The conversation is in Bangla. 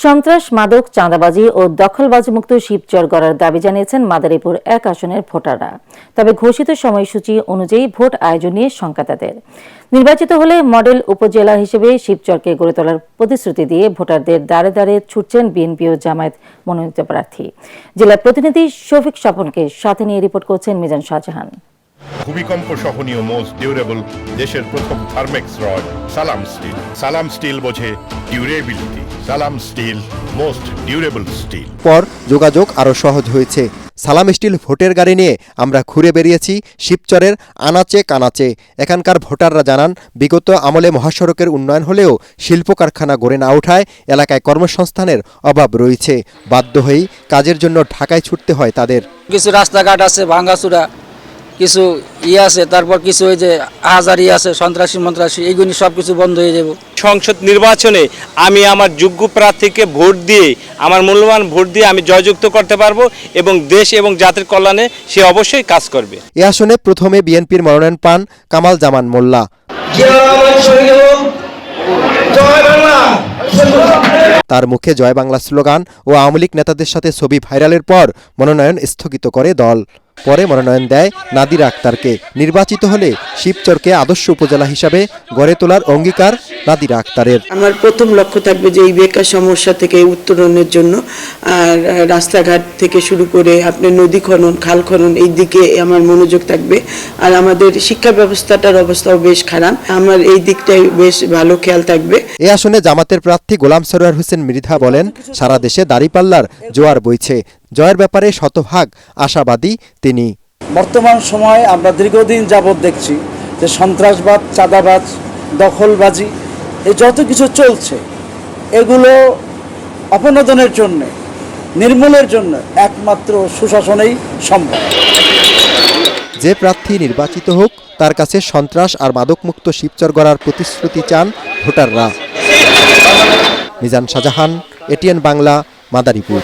সন্ত্রাস, মাদক, চাঁদাবাজি ও দখলবাজি মুক্ত শিবচর গড়ার দাবি জানিয়েছেন মাদারীপুর ১ আসনের ভোটাররা। তবে ঘোষিত সময়সূচি অনুযায়ী ভোট আয়োজন নিয়ে শঙ্কা তাদের। নির্বাচিত হলে মডেল উপজেলা হিসেবে শিবচরকে গড়ে তোলার প্রতিশ্রুতি দিয়ে ভোটারদের দ্বারে দ্বারে ছুটছেন বিএনপি ও জামায়াত মনোনীত প্রার্থী। জেলা প্রতিনিধি শফিক স্বপনকে সাথে নিয়ে রিপোর্ট করছেন মিজান শাহজাহান। ভূমিকম্প সহনীয় মোস্ট ডিউরেবল দেশের প্রথম থার্মেক্স রড সালাম স্টিল। সালাম স্টিল বোঝে ডিউরেবিলিটি। সালাম স্টিল মোস্ট ডিউরেবল স্টিল। পর যোগাযোগ আরও সহজ হয়েছে। সালাম স্টিল ভোটের গাড়ি নিয়ে আমরা ঘুরে বেরিয়েছি শিবচরের আনাচে কানাচে। এখানকার ভোটাররা জানান, বিগত আমলে মহাসড়কের উন্নয়ন হলেও শিল্প কারখানা গড়ে না ওঠায় এলাকায় কর্মসংস্থানের অভাব রয়েছে। বাধ্য হয়েই কাজের জন্য ঢাকায় ছুটতে হয় তাদের। কিছু রাস্তাঘাট আছে ভাঙ্গাচুরা, কিছু আছে, তারপর কিছু ওই যে হাজারি আছে, সন্ত্রাসী এইগুলি সব কিছু বন্ধ হয়ে যাবে। সংসদ নির্বাচনে আমি আমার যোগ্য প্রার্থীকে ভোট দিয়ে, আমার মূল্যবান ভোট দিয়ে আমি জয়যুক্ত করতে পারবো এবং দেশ এবং জাতির কল্যাণে সে অবশ্যই কাজ করবে। এ আসনে প্রথমে বিএনপির মনোনয়ন পান কামাল জামান মোল্লা। তার মুখে জয় বাংলা স্লোগান ও আওয়ামী লীগ নেতাদের সাথে ছবি ভাইরালের পর মনোনয়ন স্থগিত করে দল। পরে মনোনয়ন দেয় নাদিরা আক্তারকে। নির্বাচিত হলে শিবচরকে আদর্শ উপজেলা হিসাবে গড়ে তোলার অঙ্গীকার নাদিরা আক্তারের। আমার প্রথম লক্ষ্য থাকবে যে এই বেকার সমস্যা থেকে উত্তরণের জন্য, আর রাস্তাঘাট থেকে শুরু করে আপনার নদী খনন, খাল খনন, এই দিকে আমার মনোযোগ থাকবে। আর আমাদের শিক্ষা ব্যবস্থাটার অবস্থাও বেশ খারাপ, আমার এই দিকটাই বেশ ভালো খেয়াল থাকবে। এ আসনে জামাতের প্রার্থী গোলাম সরোয়ার হোসেন মৃধা বলেন, সারা দেশে দাঁড়িপাল্লার জোয়ার বইছে। জয়ের ব্যাপারে শতভাগ আশাবাদী তিনি। বর্তমান সময়ে আমরা দীর্ঘদিন যাবৎ দেখছি যে সন্ত্রাসবাদ, চাঁদাবাজ, দখলবাজি এই যত কিছু চলছে, এগুলো অপনোদনের জন্য, নির্মূলের জন্য একমাত্র সুশাসনেই সম্ভব। যে প্রার্থী নির্বাচিত হোক, তার কাছে সন্ত্রাস আর মাদকমুক্ত শিবচর গড়ার প্রতিশ্রুতি চান ভোটাররা। মিজান শাহজাহান, এটিএন বাংলা, মাদারীপুর।